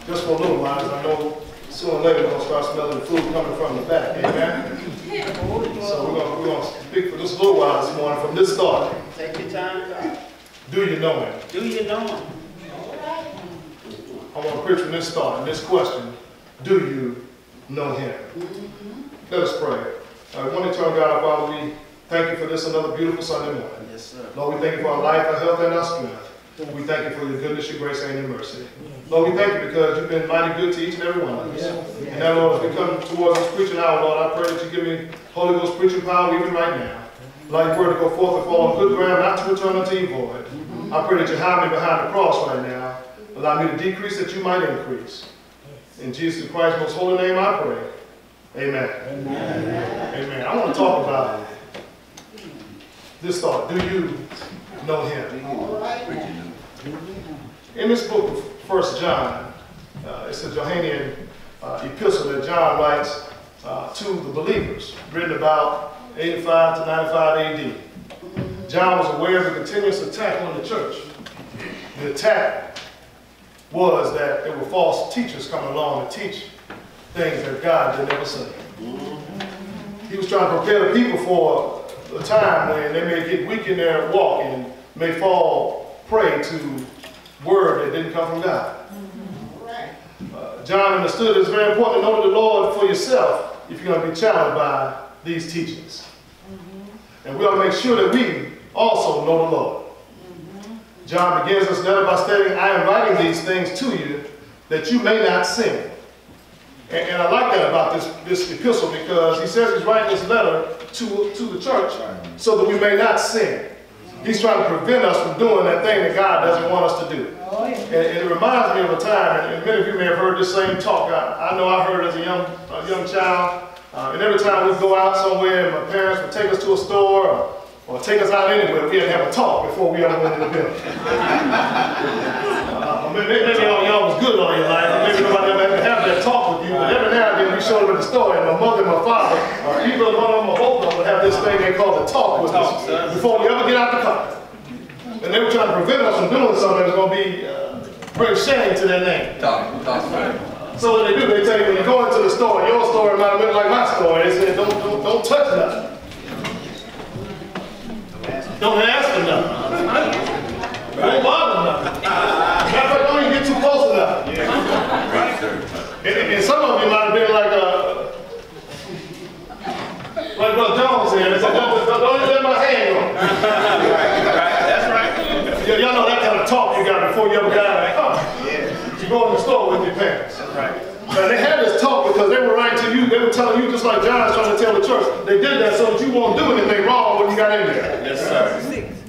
just for a little while, because I know sooner or later we're going to start smelling the food coming from the back. Amen? So we're going to speak for just a little while this morning from this start. Take your time, God. Do you know him? Do you know him? I want to preach from this start and this question. Do you know him? Let us pray. I want to turn God, Father, we thank you for this another beautiful Sunday morning. Yes, sir. Lord, we thank you for our life, our health, and our strength. We thank you for your goodness, your grace, and your mercy. Lord, we thank you because you've been mighty good to each and every one of us. And now, Lord, as we come towards this preaching hour, Lord, I pray that you give me Holy Ghost preaching power even right now. Allow your word to go forth and fall on good ground, not to return unto you void. I pray that you hide me behind the cross right now. Allow me to decrease that you might increase. In Jesus Christ's most holy name I pray. Amen. Amen. Amen. I want to talk about this thought. Do you know him? In this book of 1 John, it's a Johannine epistle that John writes to the believers, written about 85 to 95 AD. John was aware of the continuous attack on the church. The attack was that there were false teachers coming along to teach things that God did never say. He was trying to prepare the people for a time when they may get weak in their walk and may fall prey to word that didn't come from God. John understood it's very important to know the Lord for yourself if you're going to be challenged by these teachings. And we ought to make sure that we also know the Lord. John begins this letter by stating, I am writing these things to you that you may not sin. And I like that about this epistle because he says he's writing this letter to the church so that we may not sin. He's trying to prevent us from doing that thing that God doesn't want us to do. And it reminds me of a time, and many of you may have heard this same talk. I know I heard it as a young child. And every time we'd go out somewhere and my parents would take us to a store or take us out anywhere, we had to have a talk before we ever went in the building. Maybe y'all was good all your life, or maybe nobody ever had to have that talk with you, but every now and then we showed up at the store and my mother and my father, or either one of them or both of them would have this thing they call the talk with us before we ever get out the car. And they were trying to prevent us from doing something that's going to bring shame to their name. So what they do, they tell you when you go into the store, your store might have been like my store, they said don't touch nothing. Don't ask for nothing. Don't bother nothing. Matter of fact, don't even get too close enough. And some of you might have been like Brother Jones said, they said, don't even let my hand go. That's right. Y'all know that kind of talk you got before you ever got out of the car. You go in the store with your parents. That's right. And they had this talk because they were writing to you, they were telling you just like John's trying to tell the church. They did that so that you won't do anything wrong when you got in there. Yes, sir.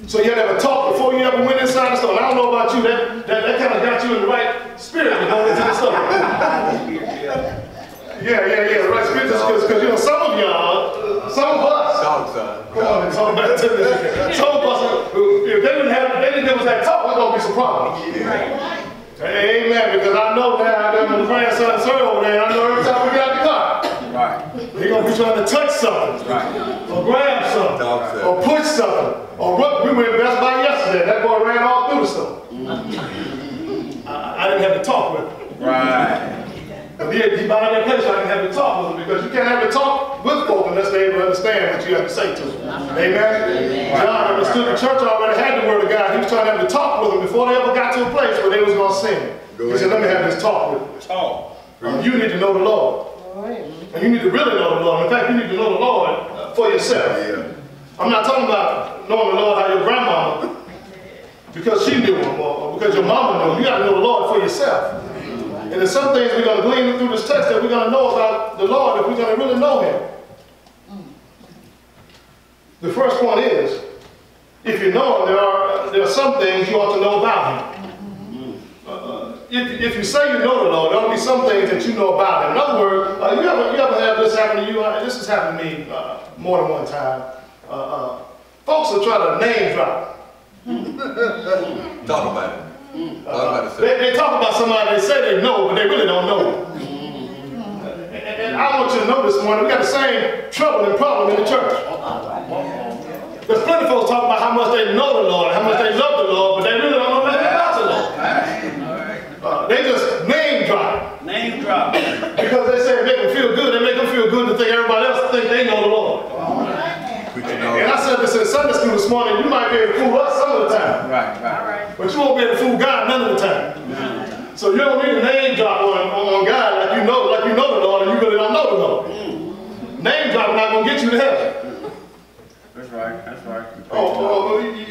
So you had to have a talk before you ever went inside the store. And I don't know about you, that kind of got you in the right spirit to go into the store. Yeah, the right spirit. Because you know, some of y'all, some of us, come on and talk about it to me. Some of us, if they didn't give us that talk, we're going to be some problems. Amen, because I know now that my grandson served over there, I know every time we get out the car, they're going to be trying to touch something, or grab something, or push something. Or we went to Best Buy yesterday, that boy ran all through the store. I didn't have to talk with him. But he bought that place, I didn't have to talk with him, because you can't have to talk with folk unless they able to understand what you have to say to them. Amen? John understood the church already had the word of God. He was trying to have to talk with them before they ever got to a place where they was going to sin. He said, let me have this talk with you. You need to know the Lord. And you need to really know the Lord. In fact, you need to know the Lord for yourself. I'm not talking about knowing the Lord how your grandmama, because she knew him, or because your mama knew him. You got to know the Lord for yourself. And there's some things we're going to glean through this text that we're going to know about the Lord if we're going to really know him. The first point is, if you know him, there are some things you ought to know about him. If you say you know the Lord, there ought to be some things that you know about him. In other words, you ever have this happen to you? This has happened to me more than one time. Folks will try to name drop. Talk about it. They talk about somebody they say they know, but they really don't know. And I want you to know this morning, we got the same trouble and problem in the church. There's plenty of folks talk about how much they know the Lord, how much they love the Lord, but they really don't know nothing about the Lord. They just name drop. drop. Because they say it make them feel good. They make them feel good to think everybody else think they know the Lord. And I said this in Sunday school this morning. You might be able to fool us some of the time. Right. But you won't be able to fool God none of the time. So you don't need a name drop on God like you know the Lord and you really don't know the Lord. Name drop not going to get you to heaven. That's right.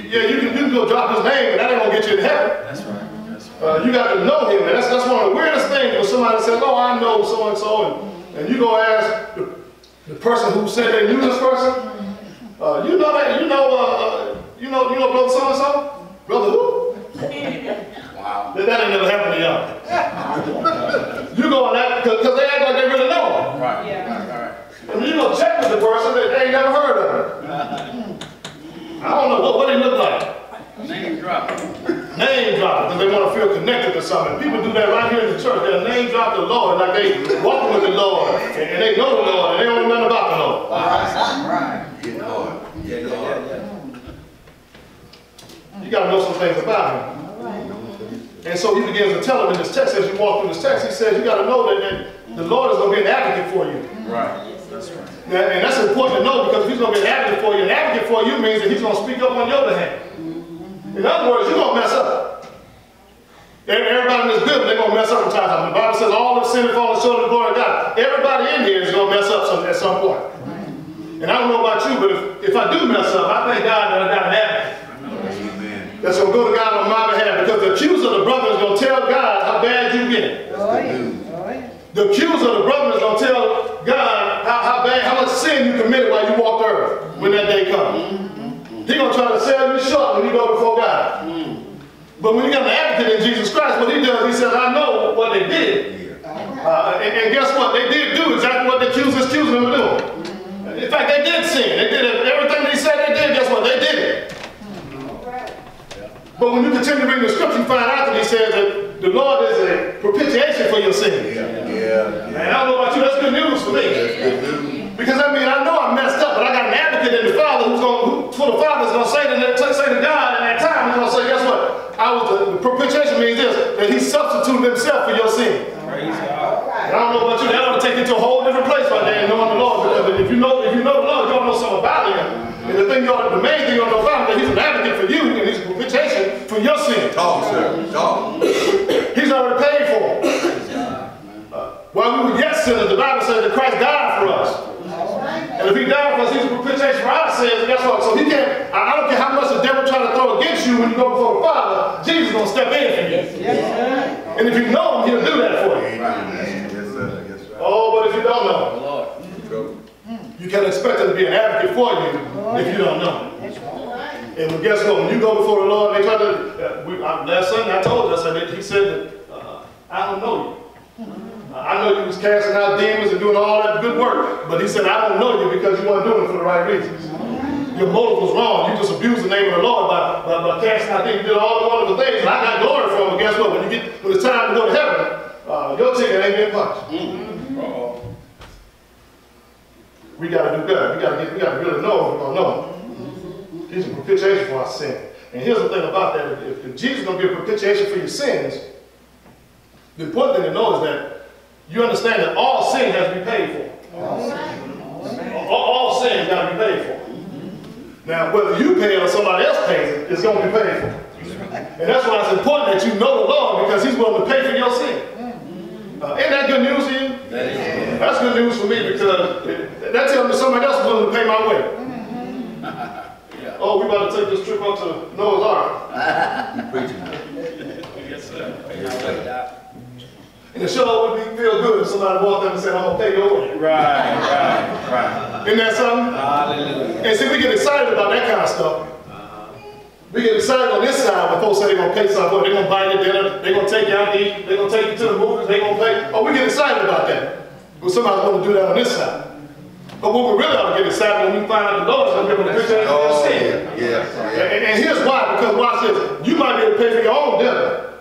Yeah, you can go drop his name, but that ain't going to get you to heaven. That's right. You got to know him, and that's one of the weirdest things when somebody says, "Oh, I know so and so," and you go ask the person who said they knew this person, you know brother so and so, brother who? Wow. That ain't never happened to y'all. You go on that because they act like they really know him. Right. And when you go check with the person, they ain't never heard of him. I don't know what he look like. Name drop. Name drop because they want to feel connected to something. People do that right here in the church. They'll name drop the Lord like they walking with the Lord and they know the Lord and they don't know nothing about the Lord. Right. Yeah, Lord. Yeah, Lord. You got to know some things about him. And so he begins to tell them in this text, as you walk through this text, he says you got to know that the Lord is going to be an advocate for you. Right. That's right. And that's important to know because if he's going to be an advocate for you, an advocate for you means that he's going to speak up on your behalf. In other words, you're going to mess up. Everybody in this building, they're going to mess up from time to time. The Bible says all have sinned and fallen short of the glory of God. Everybody in here is going to mess up at some point. And I don't know about you, but if I do mess up, I thank God that I got an advocate. Amen. That's going to go to God on my behalf because the accuser of the brother is going to tell God how bad you've been. The accuser of the brother is going to tell God how much sin you committed while you walked the earth when that day comes. He's going to try to sell you short when you go before God. But when you got an advocate in Jesus Christ, what he does, he says, I know what they did. And guess what? They did do exactly what the accuser is accusing them of doing. In fact, they did sin. They did everything that he said they did. Guess what? They did it. But when you continue to read the scripture, you find out that he says that the Lord is a propitiation for your sins. And I don't know about you, that's good news for me. Because I mean, I know I messed up, but I got an advocate in the Father who the Father's going to say to God in that time, he's going to say, guess what? The propitiation means this, that he substituted himself for your sin. Praise God. And I don't know about you, that ought to take you to a whole different place right there in knowing the Lord. Because if you know the Lord, you ought to know something about him. And the main thing you ought to know about him, that he's an advocate for you, and he's a propitiation for your sin. Talk, sir. Talk. He's already paid for it. While we were yet sinners, the Bible says that Christ died for us. And if he died for us, he's a propitiation for our sins. And guess what? So he can't, I don't care how much the devil try to throw against you when you go before the Father, Jesus is going to step in for you. Yes. And if you know him, he'll do that for you. Yes, sir. Yes, sir. Oh, but if you don't know him, you can't expect him to be an advocate for you if you don't know him. And guess what? When you go before the Lord, they try to, last Sunday I told you, he said that, I don't know you. I know you was casting out demons and doing all that good work, but he said, I don't know you because you weren't doing it for the right reasons. Your motive was wrong. You just abused the name of the Lord by casting out demons. You did all the wonderful things, and I got glory from it. But guess what? When it's time to go to heaven, your ticket ain't getting punched. We got to do better. We got to really know him if we're going to know him. He's a propitiation for our sin. And here's the thing about that. If Jesus is going to be a propitiation for your sins, the important thing to know is that you understand that all sin has to be paid for. All sin got to be paid for. Now, whether you pay it or somebody else pays it, it's going to be paid for. And that's why it's important that you know the Lord, because he's willing to pay for your sin. Ain't that good news to you? That's good news for me, because that tells me somebody else is willing to pay my way. Oh, we about to take this trip up to Noah's Ark. You preaching. Yes, sir. Yes, sir. And it sure would feel good if somebody walked up and said, I'm going to pay your way. Right. Isn't that something? Hallelujah. And see, we get excited about that kind of stuff. We get excited on this side when folks say they're going to pay something for it. They're going to buy you dinner. They're going to take you out to eat. They're going to take you to the movies. They're going to pay. Oh, we get excited about that. But somebody's going to do that on this side. But what we really ought to get excited when we find out the Lord is going to be able to appreciate your sin. And here's why. Because watch this. You might be able to pay for your own dinner.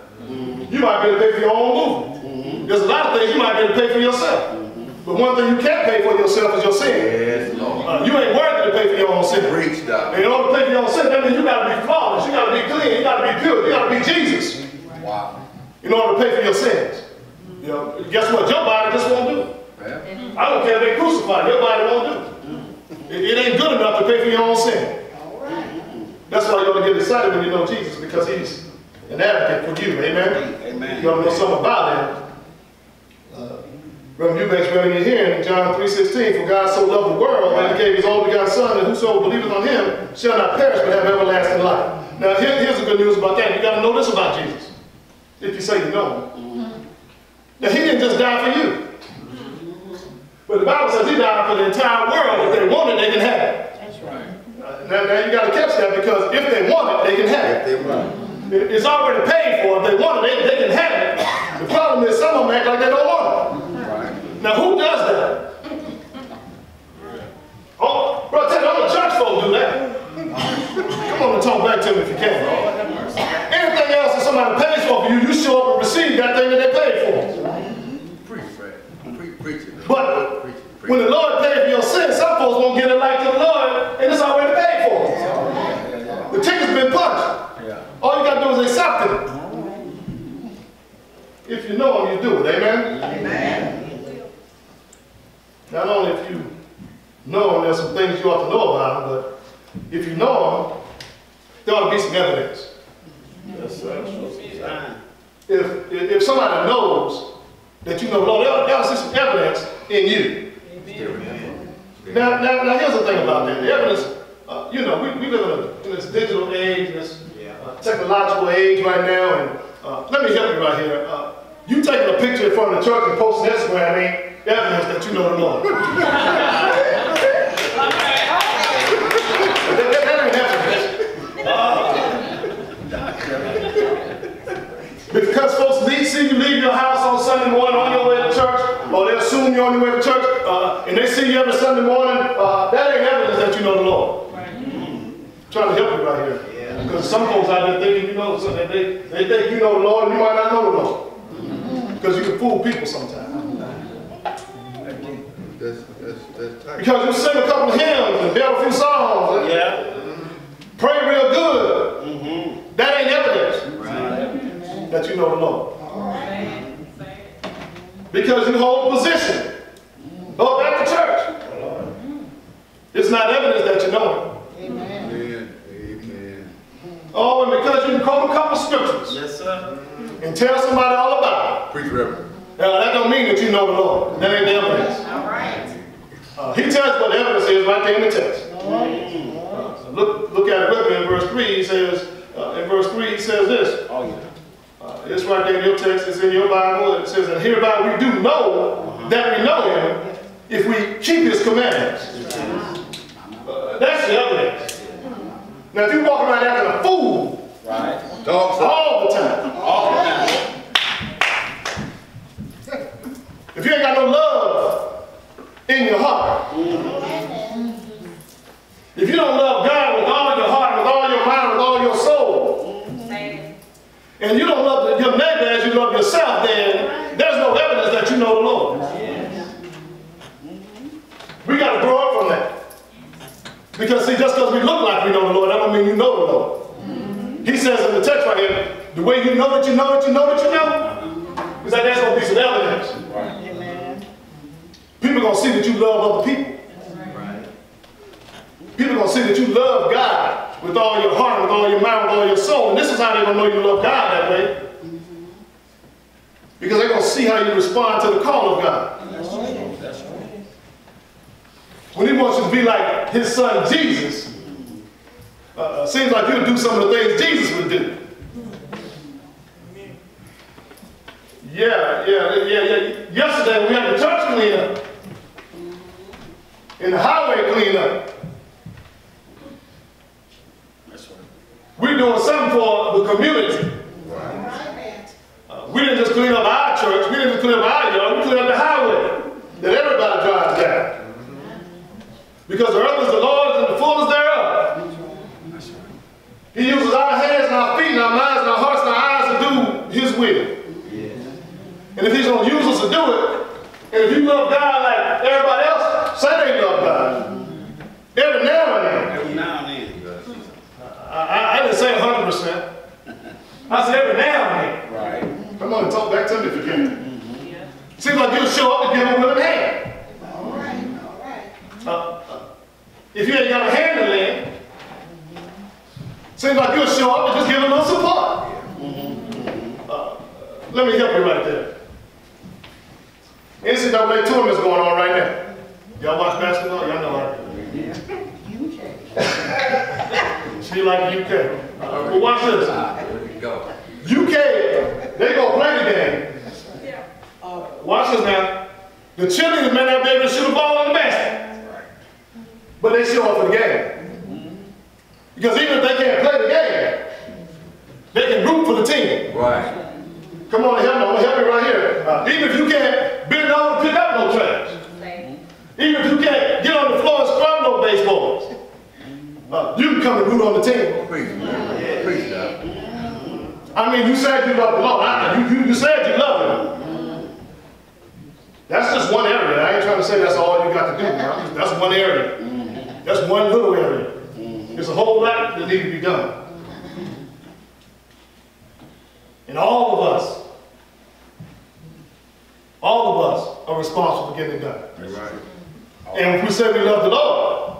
You might be able to pay for your own movie. There's a lot of things you might be able to pay for yourself. But one thing you can't pay for yourself is your sin. Yes, Lord. You ain't worthy to pay for your own sin. Preach, Doc. And in order to pay for your own sin, that means you got to be flawless. You got to be clean. You got to be pure. You got to be Jesus. Wow. In order to pay for your sins. You know, guess what? Your body just won't do it. Yeah. I don't care if they crucify, your body won't do it. It ain't good enough to pay for your own sin. That's why you ought to get excited when you know Jesus, because he's an advocate for you. Amen? Amen. You ought to know something about him. Reverend Eubanks read in here in John 3:16, for God so loved the world that he gave his only begotten Son, and whosoever believeth on him shall not perish but have everlasting life. Now here's the good news about that. You got to know this about Jesus, if you say you know him. Now he didn't just die for you. But the Bible says he died for the entire world. If they want it, they can have it. That's right. Now you got to catch that, because if they want it, they can have it. They want it. It's already paid for. If they want it, they can have it. The problem is some of them act like they don't want it. Right. Now who does that? Oh, bro, tell me, all the church folk do that. Come on and talk back to me if you can. Anything else that somebody pays for you, you show up and receive that thing that they paid for. Preach, right? Preach it. But Preach it. when the Lord paid for your sins, some folks won't get it like to the Lord, and it's already paid for. The ticket's been punched. Yeah. All you got to do is accept it. If you know him, you do it. Amen? Amen. Not only if you know him, there's some things you ought to know about him, but if you know him, there ought to be some evidence. Yes, sir. If somebody knows that you know the Lord, there ought to see some evidence in you. Now here's the thing about that. The evidence, you know, we live in this digital age, this technological age right now, and let me help you right here. You taking a picture in front of the church and posting Instagram ain't evidence that you know the Lord. that ain't evidence. Because folks see you leave your house on Sunday morning on your way to church, or they assume you're on your way to church, and they see you every Sunday morning, that ain't evidence that you know the Lord. Trying to help you right here. Because some folks out there thinking you know something, they think you know the Lord, and you might not know the Lord. Because you can fool people sometimes. That's tight. Because you sing a couple of hymns and build a few songs and pray real good. That ain't evidence that you know the Lord. Because you hold position up at the church. It's not evidence that you know Him. Amen. Amen. Oh, and because you can quote a couple of scriptures. Yes, sir. And tell somebody all about it. Preach, Reverend. Now, that don't mean that you know the Lord. That ain't the evidence. All right. He tells what the evidence is right there in the text. So look at it with me in verse 3. He says, in verse 3, he says this. Oh, yeah. It's right there in your text. It's in your Bible. It says, and hereby we do know that we know him if we keep his commandments. That's the evidence. Now, if you walk around acting a fool Right. Talk, sir. all the time, All the time. if you ain't got no love in your heart, if you don't love God with all your heart, with all your mind, with all your soul, and you don't love your neighbor as you love yourself, then there's no evidence that you know the Lord. We got to grow up from that. Because see, just because we look like we know the Lord, that don't mean you know the Lord. He says in the text right here, the way you know that you know that you know that you know, is that there's going to be some evidence. Amen. People are going to see that you love other people. Right. People are going to see that you love God with all your heart, with all your mind, with all your soul. And this is how they're going to know you love God that way. Because they're going to see how you respond to the call of God. That's right. When he wants you to be like his son Jesus, seems like you'll do some of the things Jesus would do. Yeah. Yesterday we had the church clean up. And the highway clean up. That's right. We're doing something for the community. We didn't just clean up our church, we didn't just clean up our yard, we cleaned up the highway that everybody drives down. Because the earth is the Lord's and the fullness thereof. He uses our hands and our feet and our minds and our hearts and our eyes to do his will. And if he's going to use us to do it, and if you love God like everybody else, say they love God. Every now and then. Every now and then. I didn't say 100%. I said every now and then. Right. Come on and talk back to me if you can. give a willing hand. All right. If you ain't got a hand in there, seems like you'll show up and just give a little support. Let me help you right there. NCAA tournament's going on right now. Y'all watch basketball? Y'all know I do. She like UK. Well, watch this. There we go. UK, they gonna play the game. Watch this now. The cheerleaders may not be able to shoot a ball in the basket, but they show up for the game. Because even if they can't play the game, they can root for the team. Right. Come on, help me. I'm gonna help you right here. Even if you can't bend over to pick up no trash, even if you can't get on the floor and scrub no baseballs, you can come and root on the team. Preach, man. Preach that. I mean, you said you love the Lord. You said you love Him. That's just one area. I ain't trying to say that's all you got to do. That's one area. That's one little area. There's a whole lot that needs to be done. And all of us are responsible for getting it done. That's right. And if we say we love the Lord,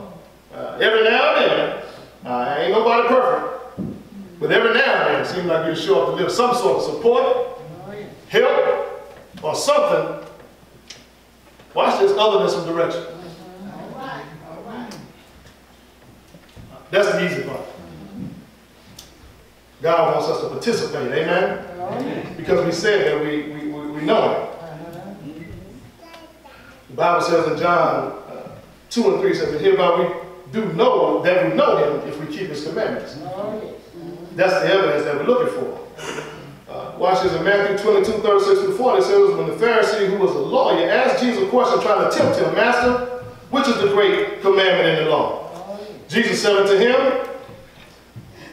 every now and then, ain't nobody perfect, but every now and then it seems like you show up to live some sort of support, help, or something. Watch this, other than some direction. All right. That's the easy part. God wants us to participate, amen? Because we said that we know Him. The Bible says in John 2 and 3 says that hereby we do know that we know Him if we keep His commandments. That's the evidence that we're looking for. Watch this in Matthew 22, 36 through 40. It says, when the Pharisee who was a lawyer asked Jesus a question trying to tempt Him, Master, which is the great commandment in the law? Jesus said unto him,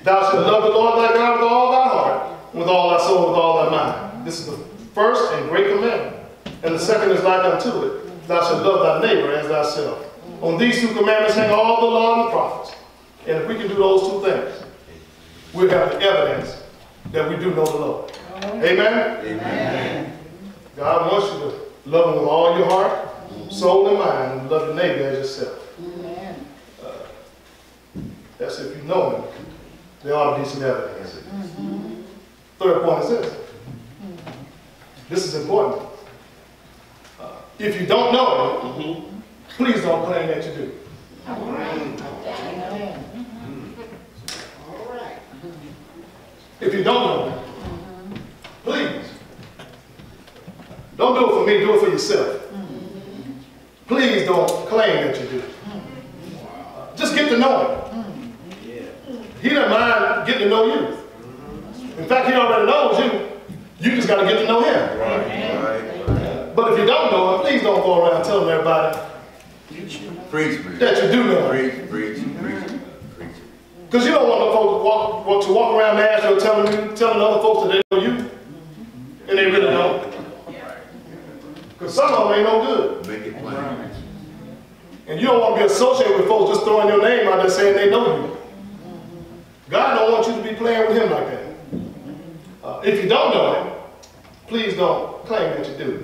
thou shalt love the Lord thy God with all thy heart, with all thy soul, with all thy mind. This is the first and great commandment. And the second is like unto it, thou shalt love thy neighbor as thyself. On these two commandments hang all the law and the prophets. And if we can do those two things, we'll have the evidence that we do know the Lord. Amen? Amen. God wants you to love Him with all your heart, soul, and mind, and love your neighbor as yourself. Amen. That's if you know Him. There ought to be some evidence. Third point is this. This is important. If you don't know Him, please don't claim that you do. All right. If you don't know Him, please don't do it for me, do it for yourself. Please don't claim that you do. Just get to know Him. He doesn't mind getting to know you. In fact, He already knows you. You just got to get to know Him. Right. But if you don't know Him, please don't go around telling everybody Preach, man. that you do know Him. Preach. Because you don't want no folks to walk around Nashville telling other folks that they know you, and they really don't. Because some of them ain't no good. Make it plain. And you don't want to be associated with folks just throwing your name out there saying they know you. God don't want you to be playing with Him like that. If you don't know Him, please don't claim that you do.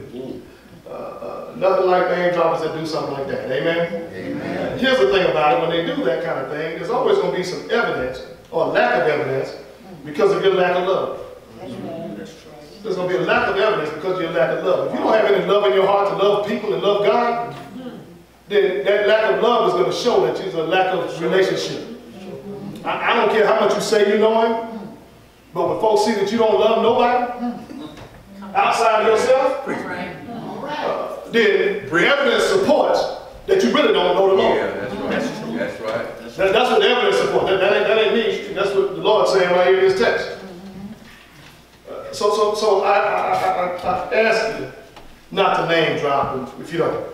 Nothing like name droppers that do something like that. Amen? Amen. Here's the thing about it. When they do that kind of thing, there's always going to be some evidence or lack of evidence because of your lack of love. There's going to be a lack of evidence because of your lack of love. If you don't have any love in your heart to love people and love God, then that lack of love is going to show that there's a lack of relationship. I don't care how much you say you know Him, but when folks see that you don't love nobody outside of yourself, then the evidence supports that you really don't know the Lord. Yeah, that's right. That's right. That's what the evidence supports. That ain't me. That's what the Lord's saying right here in this text. So I ask you not to name drop if you don't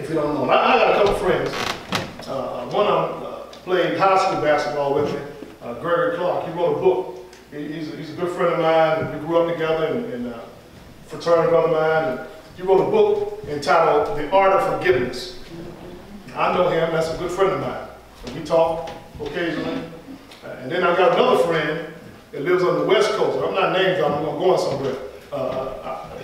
know. I got a couple friends. One of them played high school basketball with me, Gregory Clark. He wrote a book. He's a good friend of mine. We grew up together and fraternity brother of mine. And he wrote a book entitled The Art of Forgiveness. I know him. That's a good friend of mine. So we talk occasionally. And then I got another friend that lives on the West Coast. I'm not named dropping, I'm going somewhere.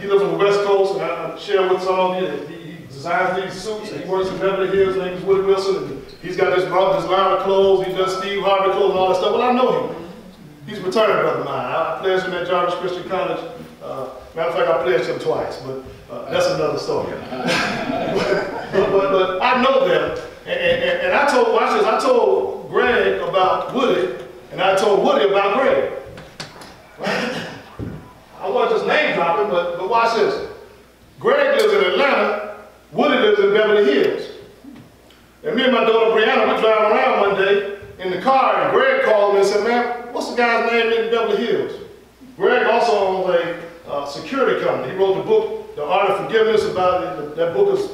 He lives on the West Coast, and I share with some of you that he designs these suits. He works in Beverly Hills. His name is Woody Wilson. And he's got this line of clothes. He does Steve Harvey clothes and all that stuff. Well, I know him. He's a returning brother of mine. I pledged him at Jarvis Christian College. Matter of fact, I pledged him twice, but that's another story. but I know them. And I told, watch this, I told Greg about Woody, and I told Woody about Greg. Right? I wasn't just name dropping, but watch this. Greg lives in Atlanta, Woody lives in Beverly Hills. And me and my daughter Brianna, we driving around one day in the car, and Greg called me and said, man, what's the guy's name in Beverly Hills? Greg also owns a security company. He wrote the book, The Art of Forgiveness, about it. That book is,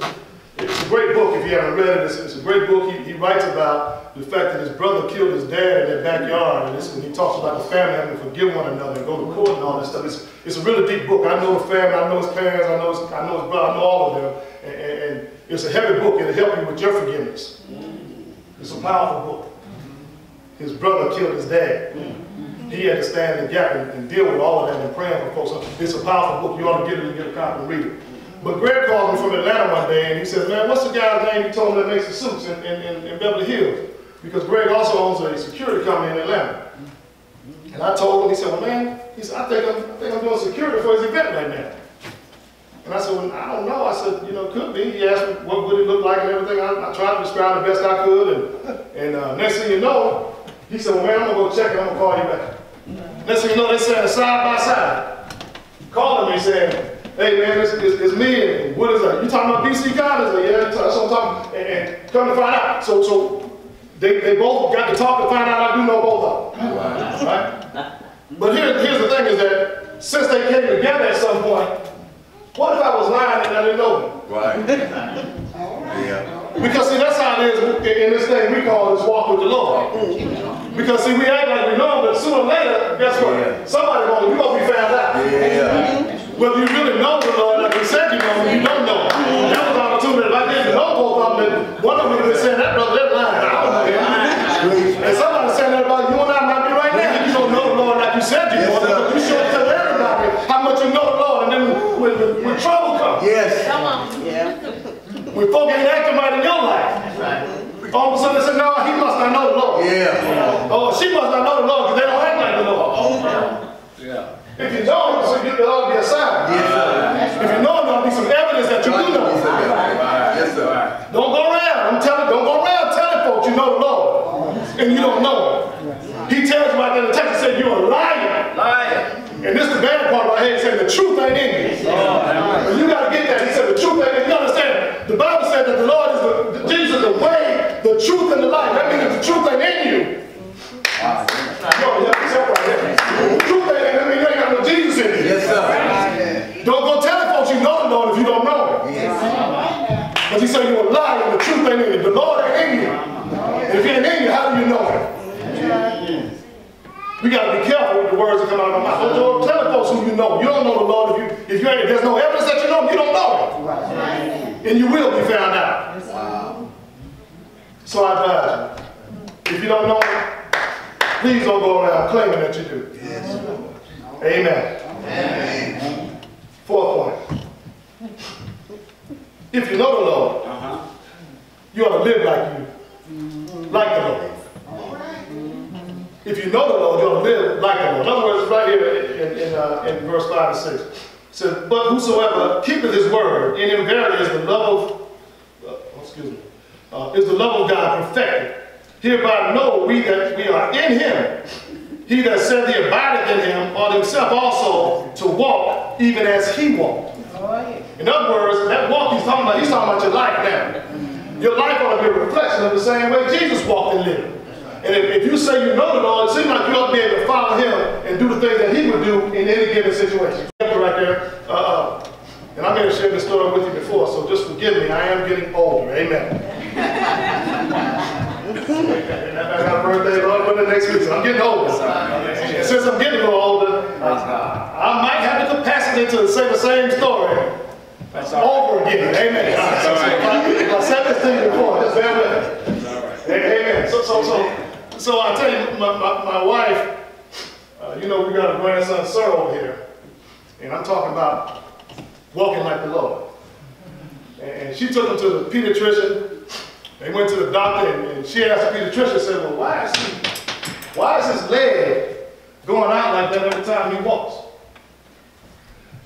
it's a great book if you haven't read it. It's a great book. He writes about the fact that his brother killed his dad in their backyard, and he talks about the family having to forgive one another and go to court and all that stuff. It's a really deep book. I know the family, I know his parents, I know his brother, I know all of them, and it's a heavy book. It'll help you with your forgiveness. It's a powerful book. His brother killed his dad. He had to stand in the gap and deal with all of that and praying for folks. So it's a powerful book. You ought to get it and get a copy and read it. But Greg called me from Atlanta one day and he said, man, what's the guy's name? He told me that makes the suits in Beverly Hills. Because Greg also owns a security company in Atlanta. And I told him, he said, well, man, he said, I think I'm doing security for his event right now. And I said, well, I don't know. I said, you know, it could be. He asked me what would it look like and everything. I tried to describe the best I could. And next thing you know, he said, well, man, I'm going to go check it. I'm going to call you back. Next thing you know, they're standing side by side. Calling me saying, hey, man, it's me. And what is that? You talking about BC Cobb? I said, yeah, that's what I'm talking. And come to find out. So they both got to talk to find out I do know both of them. Right? But here's the thing is that since they came together at some point, what if I was lying and I didn't know them? Right. Yeah. Because see, that's how it is in this thing we call this walk with the Lord. Because see, we act like we know him, but sooner or later, guess what? Yeah. You're going to be found out. Yeah. Whether you really know the Lord like you said you know him, you don't know him. That was opportunity. If I didn't know both of them, then one of them would have been saying, that brother, they're lying. I don't know him. And somebody saying that about you and I might be right now. You don't know the Lord like you said you know him, but you should tell everybody how much you know the Lord. And then when trouble comes. Yes. Come on. Yeah. When folk ain't acting right in your life, all of a sudden they say, no, he must not know the Lord. Yeah. Oh, she must not know the Lord because they don't act like the Lord. Yeah. If you know him, so there ought to be a sign. Yes, If you know him, there ought to be some evidence that you do know him. Yes, sir. Don't go around, don't go around telling folks you know the Lord and you don't know him. He tells you right there in the text, he said, you're a liar. And this is the bad part right here. He said, the truth ain't in you. And you got to get that. He said, the truth ain't in you. You understand? The Bible said that the Lord is Jesus, the way, the truth, and the life. That means the truth ain't in you. The truth ain't in you. I mean, you ain't got no Jesus in you. Yes, sir. Don't go telling folks you know the Lord if you don't know him. Yes. But he said you're a liar and the truth ain't in you. The Lord ain't in you. And if he ain't in you, how do you know him? We got to be careful with the words that come out of our mouth. Don't tell folks who you know. You don't know the Lord if there's no evidence that you know him, you don't know him. And you will be found out. Wow. So I advise you, if you don't know him, please don't go around claiming that you do. Yes, Lord. Amen. Amen. Fourth point. If you know the Lord, you ought to live like the Lord. If you know the Lord, you ought to live like the Lord. In other words, right here in verse 5 and 6, it says, but whosoever keepeth his word, in him verily is the love of God perfected. Hereby know we that we are in him. He that said he abideth in him ought himself also to walk even as he walked. In other words, that walk he's talking about your life now. Your life ought to be a reflection of the same way Jesus walked and lived. And if you say you know the Lord, it seems like you ought to be able to follow him and do the things that he would do in any given situation. Right there. And I may have shared this story with you before, so just forgive me. I am getting older. Amen. I got a birthday, Lord, for the next week, so I'm getting older. And since I'm getting a little older, I might have the capacity to say the same story over again. Amen. If I said this to you before, just bear with me. Amen. So I tell you, my wife, you know, we got a grandson, Sir, over here. And I'm talking about walking like the Lord. And And she took him to the pediatrician. They went to the doctor, and she asked the pediatrician, said, well, why is his leg going out like that every time he walks?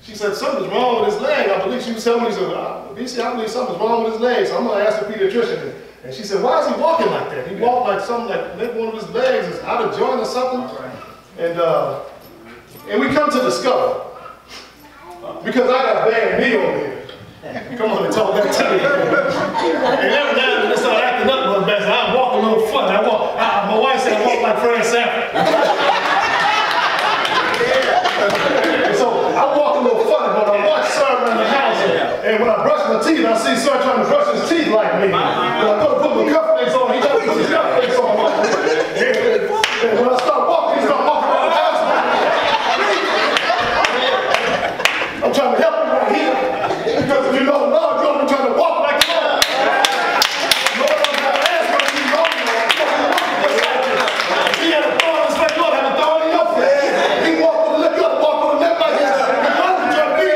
She said, something's wrong with his leg. I believe she was telling me, she said, BC, I believe something's wrong with his leg. So I'm going to ask the pediatrician. And she said, why is he walking like that? He walked like something like maybe one of his legs is out of joint or something. And we come to discover, because I got a bad knee over here. Come on and talk back to me. And every now and then they start acting up a little bit. I walk a little funny. My wife said I walk like Fred Sanford. And so I walk a little funny, but I watch Sir around the house. And when I brush my teeth, I see Sir trying to brush his teeth like me. When I go to put my cufflinks on, he doesn't put his cufflinks on. And when I start walking, he starts walking around the house. I'm trying to help him right here. Because if you know the Lord, you're going to be trying to walk like the Lord. Lord, I'm going to ask what you know. He had a thorn in his face, Lord have a thorn in your face. He walked with a lip, you ought to walk with a lip like this. You're going to try to be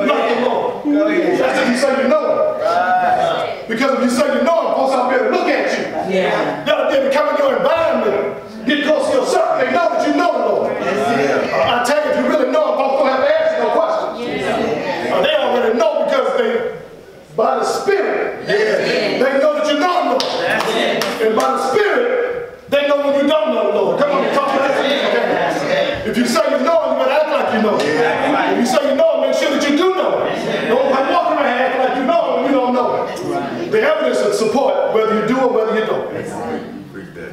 like the Lord. That's if you say you know him. Because if you say you know him, folks out there to look at you. You ought to be able to come in your environment, get close to yourself, they know that you know the Lord. I tell you, if you really know him, folks don't have to ask you no questions. They already know because by the Spirit, they know that you know the Lord. And by the Spirit, they know when you don't know the Lord. Come on, talk about that. If you say you know him, you better act like you know him. If you say you know him, make sure that you do know him. Don't walk around and act like you know him when you don't know him. The evidence will support whether you do or whether you don't.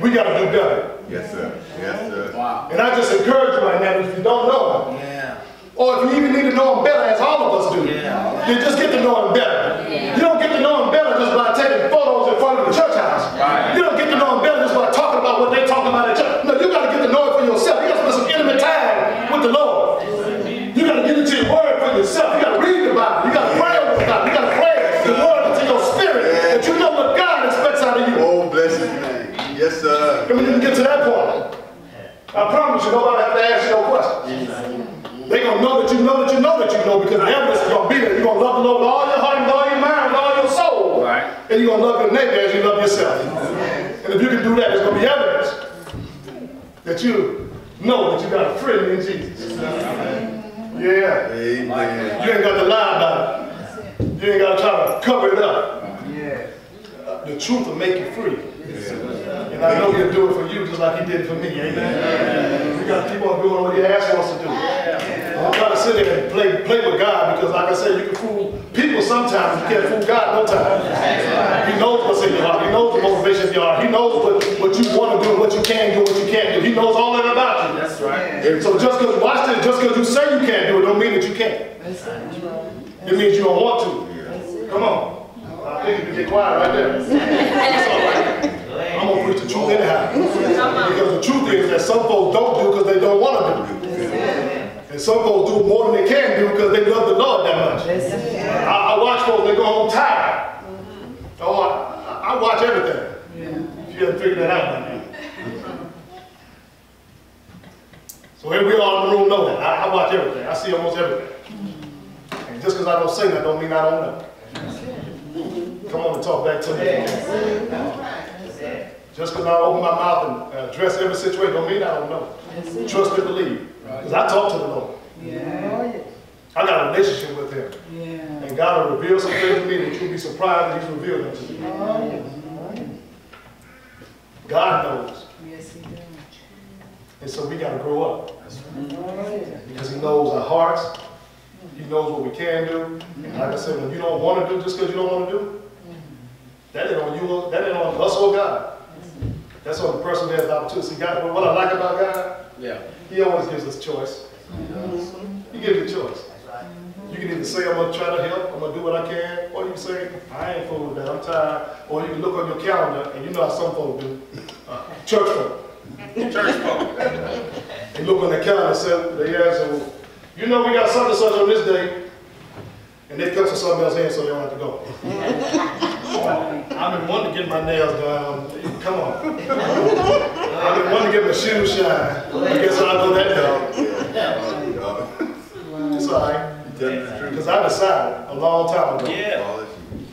We got to do better. Yes, sir. Yes, sir. Wow. And I just encourage you right now, if you don't know him, or if you even need to know him better, as all of us do, then just get to know him better. You don't get to know him better just by taking photos in front of the church house. You don't get to know him better just by talking about what they're talking about at church. No, you got to get to know it for yourself. You got to spend some intimate time with the Lord. You got to get into your word for yourself. You got to read the Bible. You got to pray over the Bible. You got to pray the word into your spirit that you know what God expects out of you. Oh, bless his name. Yes, sir. And when you get to that point, I promise you, nobody have to ask you no questions. They're going to know that you know that you know that you know, because the evidence is going to be there. You're going to love the Lord with all your heart, with all your mind, with all your soul. And you're going to love your neighbor as you love yourself. And if you can do that, there's going to be evidence that you know that you got a friend in Jesus. Yeah. Amen. You ain't got to lie about it. You ain't got to try to cover it up. The truth will make you free. And I know he'll do it for you just like he did it for me. Amen. You got to keep on doing what he asks us to do. I'm trying to sit there and play with God, because like I said, you can fool people sometimes, you can't fool God no time. He knows what's in your heart. He knows the motivation of your heart. He knows what you want to do, what you can do, what you can't do. He knows all that about you. That's right. And so just because, watch this, just because you say you can't do it, don't mean that you can't. It means you don't want to. Come on. I think you can get quiet right there. That's all right. I'm going to preach the truth anyhow. Because the truth is that some folks don't do because they don't want to do. And some folks do more than they can do because they love the Lord that much. I watch folks, they go home tired. Oh, I watch everything. If you haven't figured that out by now. So here we all in the room know that. I watch everything. I see almost everything. And just because I don't say that don't mean I don't know. Come on and talk back to me. Just because I open my mouth and address every situation don't mean I don't know. Trust and believe. Because I talk to the Lord. I got a relationship with him. And God will reveal some things to me that you'll be surprised that he's revealed them to you. God knows. And so we got to grow up. Because he knows our hearts. He knows what we can do. And like I said, when you don't want to do just because you don't want to do, that ain't on you, that ain't on us or God. That's on the person who has the opportunity. See, God, what I like about God, he always gives us choice. He gives you a choice. You can either say, I'm going to try to help, I'm going to do what I can, or you can say, I ain't fooling with that, I'm tired. Or you can look on your calendar, and you know how some folks do. Church folk. They look on their calendar and say, they ask, well, you know we got such and such on this day, and they cut to something else in so they don't have to go. I've been wanting to get my nails done. Come on. I've been wanting to get my shoes shine. I guess I'll go that day. It's all right. Because Because I decided a long time ago. Yeah. All is you.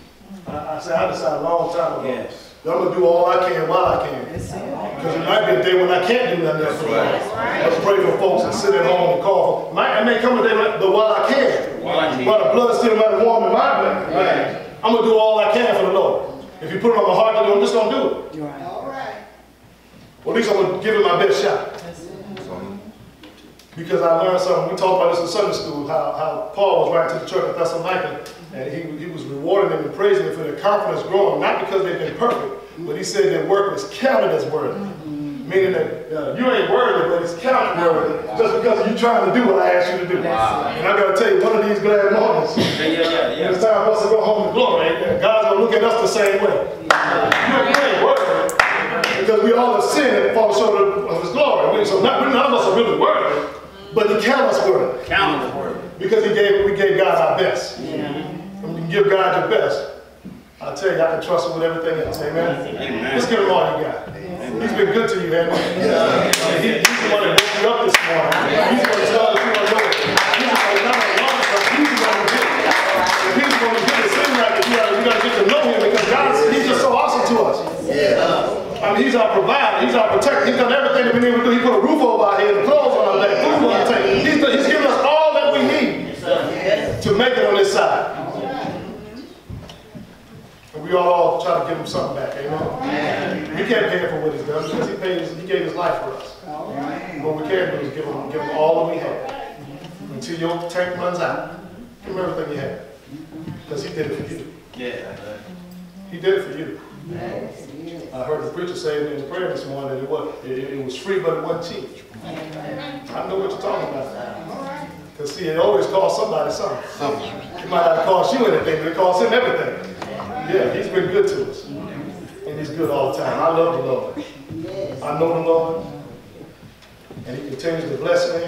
I said I decided a long time ago. Yes. that I'm gonna do all I can while I can. Because it might be a day when I can't do nothing else for God. Let's pray for folks and sit at home and call for. I may come a day, but while I can, while the blood still might be warm in my blood, right? I'm gonna do all I can for the Lord. If you put it on my heart to do, I'm just gonna do it. All right. Well, at least I'm gonna give it my best shot. Because I learned something. We talked about this in Sunday school, how Paul was writing to the church at Thessalonica, and he was rewarding them and praising them for their confidence growing, not because they've been perfect, but he said their work was counted as worthy. Meaning that you ain't worthy, but it's counted worthy just because you're trying to do what I asked you to do. Wow. And I got to tell you, one of these glad moments, it's time for us to go home to glory. God's going to look at us the same way. You ain't worthy because we all have sinned and fall short of His glory. So none of us are really worthy, but He counts us worthy. Count us worthy. Because we gave God our best. When you give God your best, I tell you, I can trust Him with everything else. Amen? Amen. Let's give Him all you got. He's been good to you, man. He's the one that woke you up this morning. He's the one that tells you what you're doing. He's the one that not alone, but He's the one that did it. He's the one that did it. It seems like you got to get to know Him because He's just so awesome to us. I mean, He's our provider. He's our protector. He's done everything that we need to do. He put a roof over our head, clothes on our back, food on our table. He's given us all that we need to make it on this side. We all try to give Him something back, amen? We can't pay Him for what He's done because He gave His life for us. What we can do is give him all that we have. Until your tank runs out, give Him everything you have. Because He did it for you. Yeah. He did it for you. I heard the preacher say in the prayer this morning that it was free, but it wasn't cheap. I know what you're talking about. Because see, it always costs somebody something. It might not cost you anything, but it costs Him everything. Yeah, He's been good to us. And He's good all the time. I love the Lord. I know the Lord. And He continues to bless me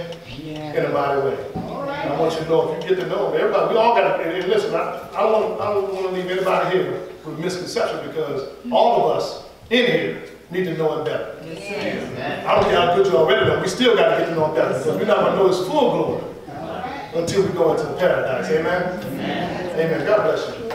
in a mighty way. And I want you to know, if you get to know Him, everybody, we all got to, and listen, I don't want to leave anybody here with misconception because all of us in here need to know Him better. I don't care how good you already know. We still got to get to know Him better because we're not going to know His full glory until we go into the paradise. Amen? Amen. God bless you.